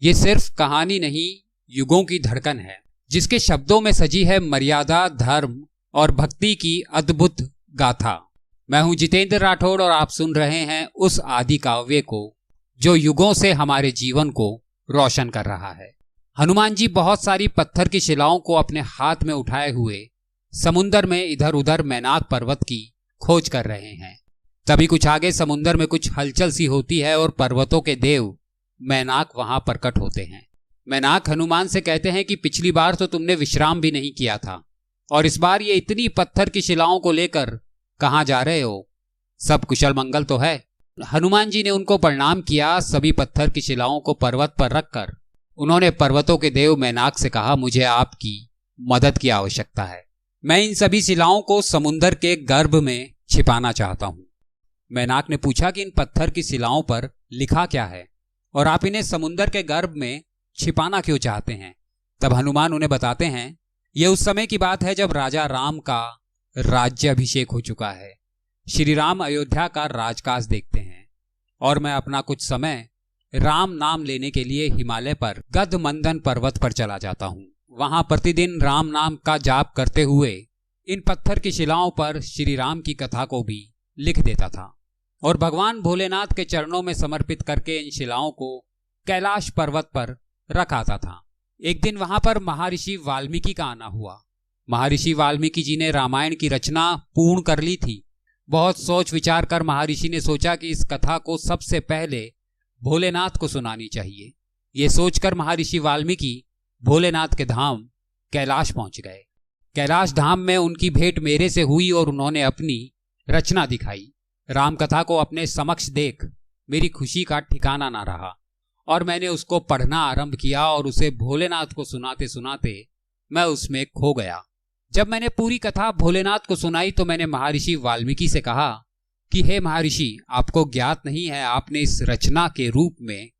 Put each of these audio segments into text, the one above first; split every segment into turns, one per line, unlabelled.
ये सिर्फ कहानी नहीं, युगों की धड़कन है, जिसके शब्दों में सजी है मर्यादा, धर्म और भक्ति की अद्भुत गाथा। मैं हूं जितेंद्र राठौड़ और आप सुन रहे हैं उस आदि काव्य को जो युगों से हमारे जीवन को रोशन कर रहा है। हनुमान जी बहुत सारी पत्थर की शिलाओं को अपने हाथ में उठाए हुए समुन्दर में इधर उधर मैनाक पर्वत की खोज कर रहे हैं। तभी कुछ आगे समुन्दर में कुछ हलचल सी होती है और पर्वतों के देव मैनाक वहां प्रकट होते हैं। मैनाक हनुमान से कहते हैं कि पिछली बार तो तुमने विश्राम भी नहीं किया था और इस बार ये इतनी पत्थर की शिलाओं को लेकर कहां जा रहे हो? सब कुशल मंगल तो है? हनुमान जी ने उनको प्रणाम किया। सभी पत्थर की शिलाओं को पर्वत पर रखकर उन्होंने पर्वतों के देव मैनाक से कहा, मुझे आपकी मदद की आवश्यकता है। मैं इन सभी शिलाओं को समुन्दर के गर्भ में छिपाना चाहता हूं। मैनाक ने पूछा कि इन पत्थर की शिलाओं पर लिखा क्या है और आप इन्हें समुन्दर के गर्भ में छिपाना क्यों चाहते हैं? तब हनुमान उन्हें बताते हैं, यह उस समय की बात है जब राजा राम का राज्याभिषेक हो चुका है। श्री राम अयोध्या का राजकाज देखते हैं और मैं अपना कुछ समय राम नाम लेने के लिए हिमालय पर गदमंदन पर्वत पर चला जाता हूँ। वहां प्रतिदिन राम नाम का जाप करते हुए इन पत्थर की शिलाओं पर श्री राम की कथा को भी लिख देता था और भगवान भोलेनाथ के चरणों में समर्पित करके इन शिलाओं को कैलाश पर्वत पर रख आता था। एक दिन वहां पर महर्षि वाल्मीकि का आना हुआ। महर्षि वाल्मीकि जी ने रामायण की रचना पूर्ण कर ली थी। बहुत सोच विचार कर महर्षि ने सोचा कि इस कथा को सबसे पहले भोलेनाथ को सुनानी चाहिए। ये सोचकर महर्षि वाल्मीकि भोलेनाथ के धाम कैलाश पहुंच गए। कैलाश धाम में उनकी भेंट मेरे से हुई और उन्होंने अपनी रचना दिखाई। राम कथा को अपने समक्ष देख मेरी खुशी का ठिकाना ना रहा और मैंने उसको पढ़ना आरंभ किया और उसे भोलेनाथ को सुनाते सुनाते मैं उसमें खो गया। जब मैंने पूरी कथा भोलेनाथ को सुनाई तो मैंने महर्षि वाल्मीकि से कहा कि हे महर्षि, आपको ज्ञात नहीं है आपने इस रचना के रूप में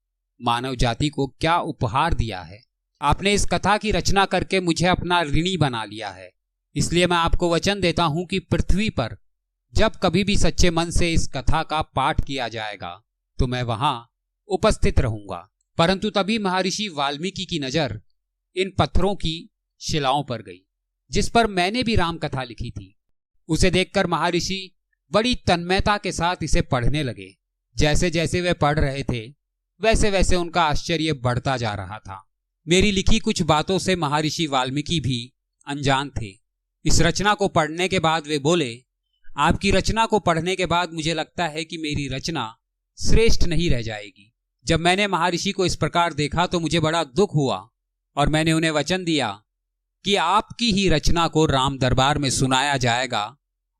मानव जाति को क्या उपहार दिया है। आपने इस कथा की रचना करके मुझे अपना ऋणी बना लिया है। इसलिए मैं आपको वचन देता हूं कि पृथ्वी पर जब कभी भी सच्चे मन से इस कथा का पाठ किया जाएगा तो मैं वहां उपस्थित रहूंगा। परंतु तभी महर्षि वाल्मीकि की नजर इन पत्थरों की शिलाओं पर गई जिस पर मैंने भी राम कथा लिखी थी। उसे देखकर महर्षि बड़ी तन्मयता के साथ इसे पढ़ने लगे। जैसे जैसे वे पढ़ रहे थे वैसे वैसे उनका आश्चर्य बढ़ता जा रहा था। मेरी लिखी कुछ बातों से महर्षि वाल्मीकि भी अनजान थे। इस रचना को पढ़ने के बाद वे बोले, आपकी रचना को पढ़ने के बाद मुझे लगता है कि मेरी रचना श्रेष्ठ नहीं रह जाएगी। जब मैंने महर्षि को इस प्रकार देखा तो मुझे बड़ा दुख हुआ और मैंने उन्हें वचन दिया कि आपकी ही रचना को राम दरबार में सुनाया जाएगा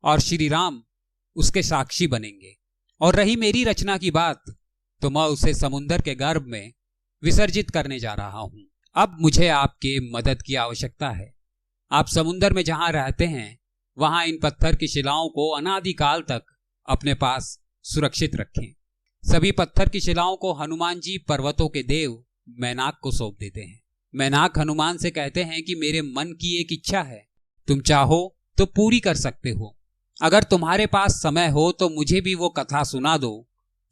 और श्री राम उसके साक्षी बनेंगे। और रही मेरी रचना की बात तो मैं उसे समुन्दर के गर्भ में विसर्जित करने जा रहा हूं। अब मुझे आपके मदद की आवश्यकता है। आप समुन्दर में जहां रहते हैं वहां इन पत्थर की शिलाओं को अनादिकाल तक अपने पास सुरक्षित रखें। सभी पत्थर की शिलाओं को हनुमान जी पर्वतों के देव मैनाक को सौंप देते हैं। मैनाक हनुमान से कहते हैं कि मेरे मन की एक इच्छा है, तुम चाहो तो पूरी कर सकते हो। अगर तुम्हारे पास समय हो तो मुझे भी वो कथा सुना दो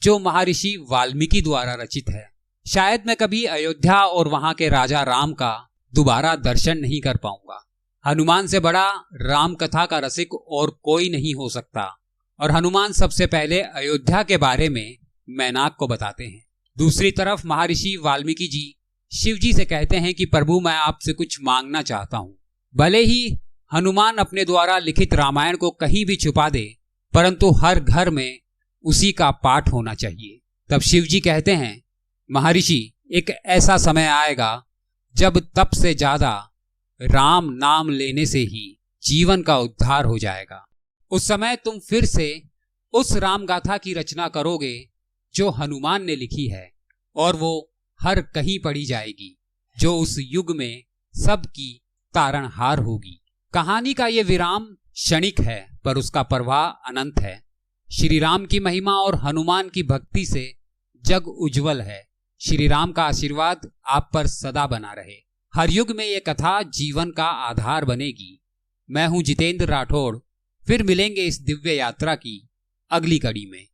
जो महर्षि वाल्मीकि द्वारा रचित है। शायद मैं कभी अयोध्या और वहां के राजा राम का दोबारा दर्शन नहीं कर पाऊंगा। हनुमान से बड़ा राम कथा का रसिक और कोई नहीं हो सकता। और हनुमान सबसे पहले अयोध्या के बारे में मैनाक को बताते हैं। दूसरी तरफ महर्षि वाल्मीकि जी शिव जी से कहते हैं कि प्रभु, मैं आपसे कुछ मांगना चाहता हूं। भले ही हनुमान अपने द्वारा लिखित रामायण को कहीं भी छुपा दे, परंतु हर घर में उसी का पाठ होना चाहिए। तब शिव जी कहते हैं, महर्षि, एक ऐसा समय आएगा जब तप से ज्यादा राम नाम लेने से ही जीवन का उद्धार हो जाएगा। उस समय तुम फिर से उस राम गाथा की रचना करोगे जो हनुमान ने लिखी है और वो हर कहीं पढ़ी जाएगी, जो उस युग में सबकी तारणहार होगी। कहानी का ये विराम क्षणिक है पर उसका प्रवाह अनंत है। श्री राम की महिमा और हनुमान की भक्ति से जग उज्जवल है। श्री राम का आशीर्वाद आप पर सदा बना रहे। हर युग में ये कथा जीवन का आधार बनेगी। मैं हूं जितेंद्र राठौड़। फिर मिलेंगे इस दिव्य यात्रा की अगली कड़ी में।